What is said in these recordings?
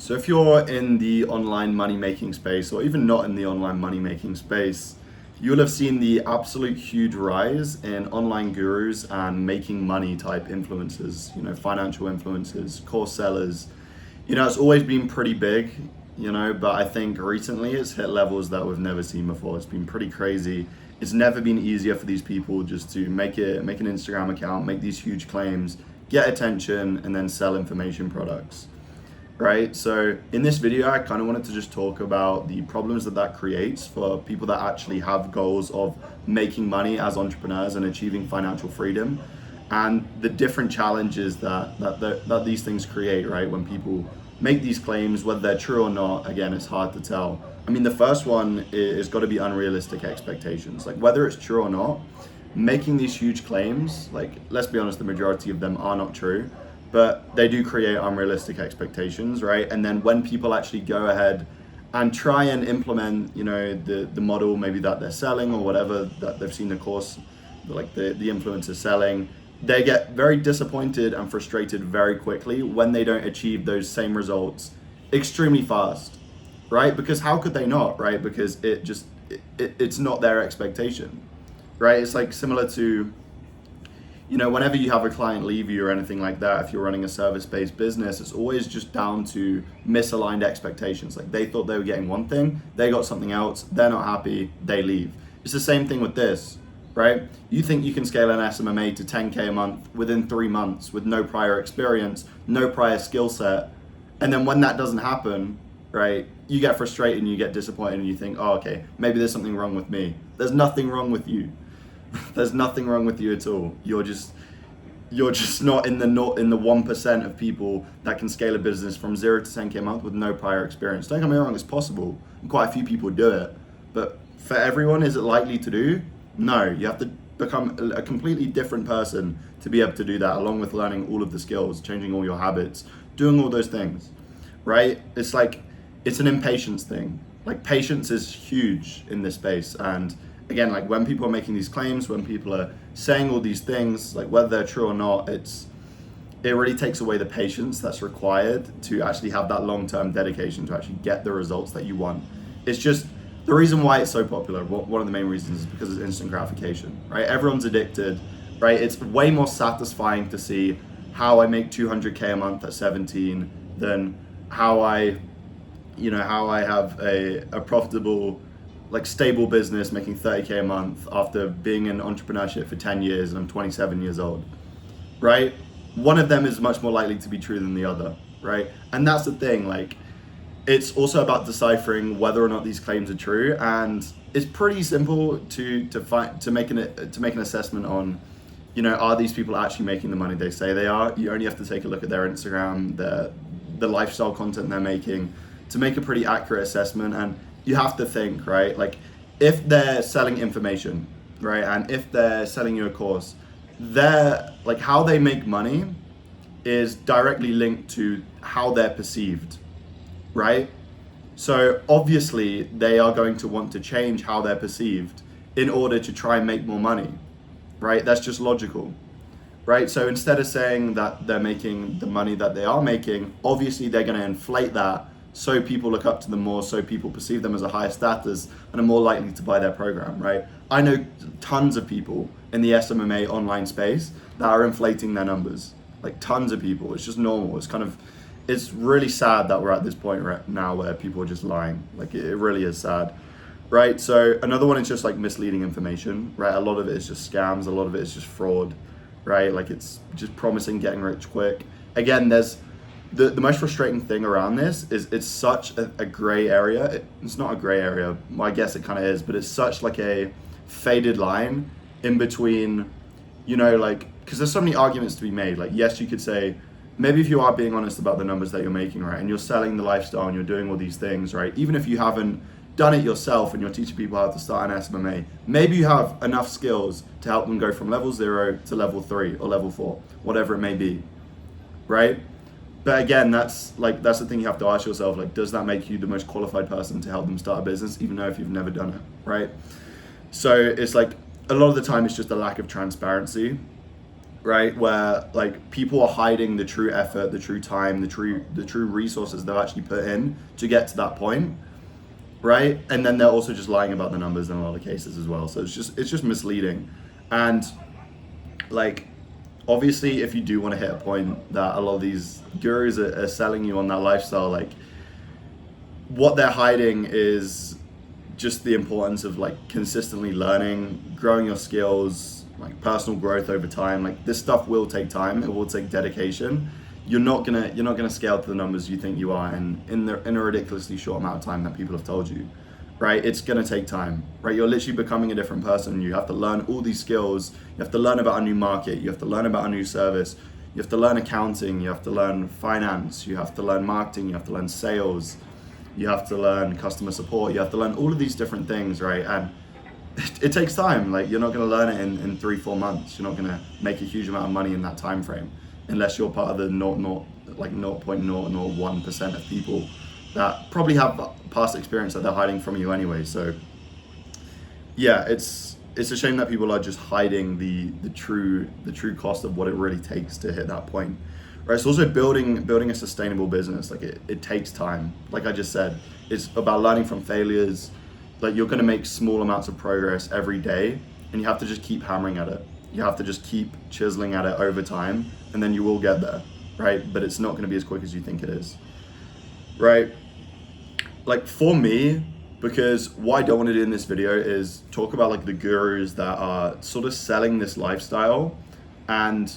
So if you're in the online money making space, or even not in the online money making space, you'll have seen the absolute huge rise in online gurus and making money type influencers, financial influencers, course sellers. It's always been pretty big, but I think recently it's hit levels that we've never seen before. It's been pretty crazy. It's never been easier for these people just to make an Instagram account, make these huge claims, get attention, and then sell information products. Right? So in this video, I kind of wanted to just talk about the problems that creates for people that actually have goals of making money as entrepreneurs and achieving financial freedom, and the different challenges that these things create, right? When people make these claims, whether they're true or not, again, it's hard to tell. I mean, the first one is got to be unrealistic expectations. Like, whether it's true or not, making these huge claims, like, let's be honest, the majority of them are not true, but they do create unrealistic expectations, right? And then when people actually go ahead and try and implement, the model maybe that they're selling or whatever that they've seen the course, like the influencer selling, they get very disappointed and frustrated very quickly when they don't achieve those same results extremely fast, right? Because how could they not, right? Because it's not their expectation, right? It's like similar to, whenever you have a client leave you or anything like that, if you're running a service-based business, it's always just down to misaligned expectations. Like, they thought they were getting one thing, they got something else, they're not happy, they leave. It's the same thing with this, right? You think you can scale an SMMA to 10K a month within 3 months with no prior experience, no prior skill set. And then when that doesn't happen, right, you get frustrated and you get disappointed and you think, oh, okay, maybe there's something wrong with me. There's nothing wrong with you. There's nothing wrong with you at all. You're just not in the 1% of people that can scale a business from 0 to 10K a month with no prior experience. Don't get me wrong, it's possible, and quite a few people do it. But for everyone, is it likely to do? No. You have to become a completely different person to be able to do that, along with learning all of the skills, changing all your habits, doing all those things, right? It's an impatience thing. Like, patience is huge in this space, and again, like, when people are making these claims, when people are saying all these things, like, whether they're true or not, it really takes away the patience that's required to actually have that long-term dedication to actually get the results that you want. It's just the reason why it's so popular. One of the main reasons is because it's instant gratification, right? Everyone's addicted, right? It's way more satisfying to see how I make 200K a month at 17 than how I have a profitable, like, stable business making 30K a month after being in entrepreneurship for 10 years and I'm 27 years old, right? One of them is much more likely to be true than the other, right? And that's the thing, like, it's also about deciphering whether or not these claims are true, and it's pretty simple to make an assessment on, are these people actually making the money they say they are? You only have to take a look at their Instagram, the lifestyle content they're making to make a pretty accurate assessment. And you have to think, right? Like, if they're selling information, right, and if they're selling you a course, how they make money is directly linked to how they're perceived, right? So obviously they are going to want to change how they're perceived in order to try and make more money, right? That's just logical, right? So instead of saying that they're making the money that they are making, obviously they're going to inflate that so people look up to them more, so people perceive them as a higher status and are more likely to buy their program, right? I know tons of people in the SMMA online space that are inflating their numbers, like tons of people. It's just normal. It's really sad that we're at this point right now where people are just lying. Like, it really is sad, right? So another one is just like misleading information, right? A lot of it is just scams. A lot of it is just fraud, right? Like, it's just promising getting rich quick. Again, there's the most frustrating thing around this is it's such a gray area. It's not a gray area. Well, I guess it kind of is, but it's such like a faded line in between, because there's so many arguments to be made. Like, yes, you could say, maybe if you are being honest about the numbers that you're making, right, and you're selling the lifestyle and you're doing all these things, right, even if you haven't done it yourself and you're teaching people how to start an SMMA, maybe you have enough skills to help them go from level 0 to level 3 or level 4, whatever it may be, right? But again, that's the thing you have to ask yourself, like, does that make you the most qualified person to help them start a business, even though if you've never done it, right? So it's like, a lot of the time it's just a lack of transparency, right? Where like people are hiding the true effort, the true time, the true resources they've actually put in to get to that point, right? And then they're also just lying about the numbers in a lot of cases as well. So it's just misleading. And like obviously if you do want to hit a point that a lot of these gurus are selling you on that lifestyle, like what they're hiding is just the importance of like consistently learning, growing your skills, like personal growth over time. Like this stuff will take time, it will take dedication. You're not gonna scale to the numbers you think you are in a ridiculously short amount of time that people have told you, right? It's gonna take time, right? You're literally becoming a different person. You have to learn all these skills. You have to learn about a new market. You have to learn about a new service. You have to learn accounting. You have to learn finance. You have to learn marketing. You have to learn sales. You have to learn customer support. You have to learn all of these different things, right? And it takes time. Like you're not gonna learn it in 3-4 months. You're not gonna make a huge amount of money in that time frame, unless you're part of the 0.001% of people that probably have past experience that they're hiding from you anyway. So yeah, it's a shame that people are just hiding the true cost of what it really takes to hit that point. Right, it's also building a sustainable business. Like it takes time. Like I just said, it's about learning from failures. Like you're gonna make small amounts of progress every day, and you have to just keep hammering at it. You have to just keep chiseling at it over time, and then you will get there, right? But it's not gonna be as quick as you think it is, right? Like for me, because what I don't want to do in this video is talk about like the gurus that are sort of selling this lifestyle, and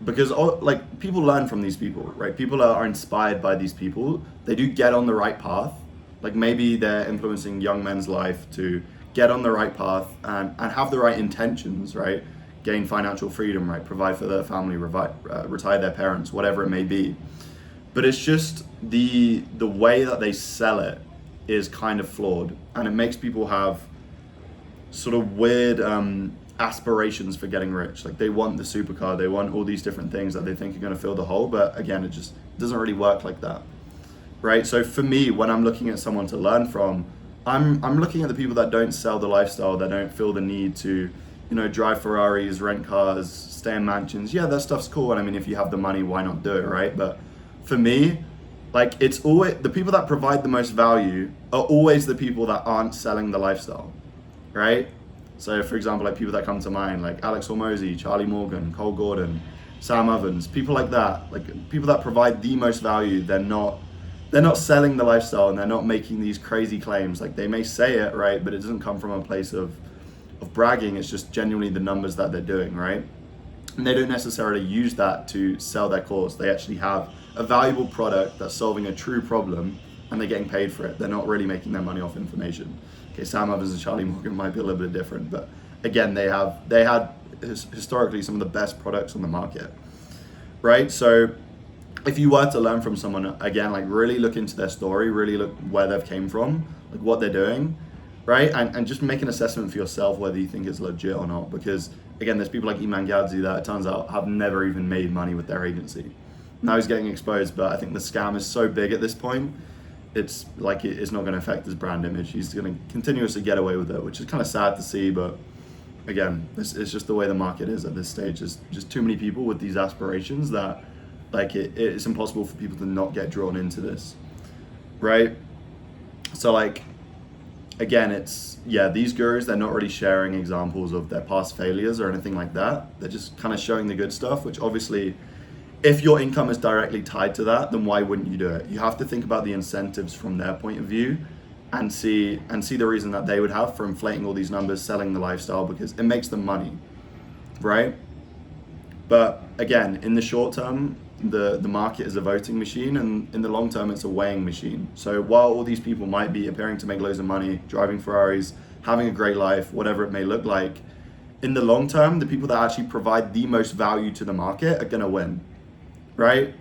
because like people learn from these people, right? People are inspired by these people. They do get on the right path. Like maybe they're influencing young men's life to get on the right path and have the right intentions, right? Gain financial freedom, right? Provide for their family, retire their parents, whatever it may be. But it's just the way that they sell it is kind of flawed, and it makes people have sort of weird aspirations for getting rich. Like they want the supercar, they want all these different things that they think are going to fill the hole, but again, it just doesn't really work like that, right? So for me, when I'm looking at someone to learn from, I'm looking at the people that don't sell the lifestyle, that don't feel the need to, drive Ferraris, rent cars, stay in mansions. Yeah, that stuff's cool, and I mean, if you have the money, why not do it, right? But for me, like it's always the people that provide the most value are always the people that aren't selling the lifestyle, right? So for example, like people that come to mind, like Alex Hormozy, Charlie Morgan, Cole Gordon, Sam Ovens, people like that, like people that provide the most value, they're not selling the lifestyle, and they're not making these crazy claims. Like they may say it, right, but it doesn't come from a place of bragging. It's just genuinely the numbers that they're doing, right? And they don't necessarily use that to sell their course. They actually have a valuable product that's solving a true problem, and they're getting paid for it. They're not really making their money off information. Okay, Sam Ovens and Charlie Morgan might be a little bit different, but again, they had historically some of the best products on the market, right? So if you were to learn from someone, again, like really look into their story, really look where they've came from, like what they're doing, right? And just make an assessment for yourself whether you think it's legit or not. Because again, there's people like Iman Gadzhi that it turns out have never even made money with their agency. Now he's getting exposed, but I think the scam is so big at this point, it's like it's not going to affect his brand image. He's going to continuously get away with it, which is kind of sad to see. But again, it's just the way the market is at this stage. There's just too many people with these aspirations that like it's impossible for people to not get drawn into this, right? So like, again, these gurus, they're not really sharing examples of their past failures or anything like that. They're just kind of showing the good stuff, which obviously, if your income is directly tied to that, then why wouldn't you do it? You have to think about the incentives from their point of view and see the reason that they would have for inflating all these numbers, selling the lifestyle, because it makes them money, right? But again, in the short term, the market is a voting machine, and in the long term, it's a weighing machine. So while all these people might be appearing to make loads of money, driving Ferraris, having a great life, whatever it may look like, in the long term, the people that actually provide the most value to the market are gonna win, right?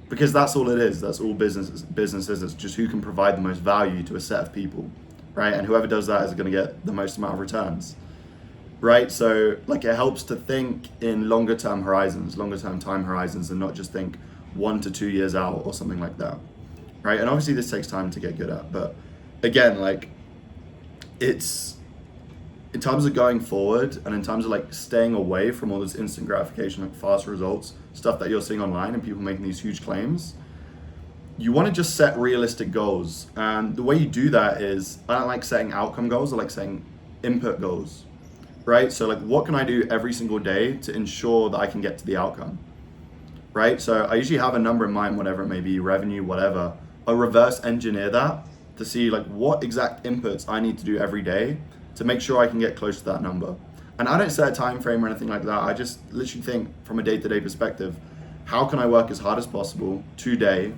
Because that's all it is. That's all business is. It's just who can provide the most value to a set of people, right? And whoever does that is gonna get the most amount of returns, right? So like it helps to think in longer term time horizons, and not just think 1 to 2 years out or something like that, right? And obviously this takes time to get good at, but again, like it's in terms of going forward and in terms of like staying away from all this instant gratification, like fast results, stuff that you're seeing online and people making these huge claims, you want to just set realistic goals. And the way you do that is, I don't like setting outcome goals, I like setting input goals, right? So like, what can I do every single day to ensure that I can get to the outcome, right? So I usually have a number in mind, whatever it may be, revenue, whatever. I reverse engineer that to see like what exact inputs I need to do every day to make sure I can get close to that number. And I don't set a time frame or anything like that. I just literally think from a day-to-day perspective, how can I work as hard as possible today?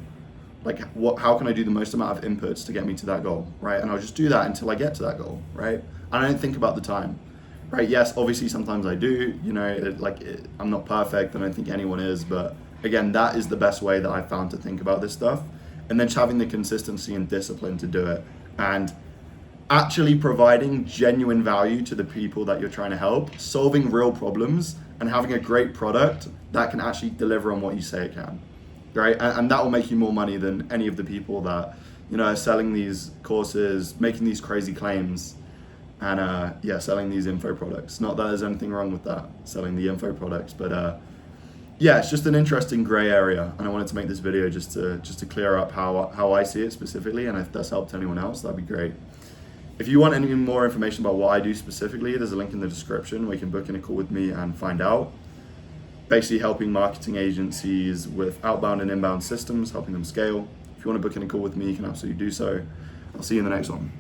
Like how can I do the most amount of inputs to get me to that goal, right? And I'll just do that until I get to that goal, right? And I don't think about the time, right? Yes, obviously sometimes I do, I'm not perfect, and I don't think anyone is, but again, that is the best way that I've found to think about this stuff. And then just having the consistency and discipline to do it, and actually providing genuine value to the people that you're trying to help, solving real problems, and having a great product that can actually deliver on what you say it can, right? And that will make you more money than any of the people that, are selling these courses, making these crazy claims, and selling these info products. Not that there's anything wrong with that, selling the info products, but it's just an interesting gray area, and I wanted to make this video just to clear up how I see it specifically, and if that's helped anyone else, that'd be great. If you want any more information about what I do specifically, there's a link in the description where you can book in a call with me and find out. Basically helping marketing agencies with outbound and inbound systems, helping them scale. If you want to book in a call with me, you can absolutely do so. I'll see you in the next one.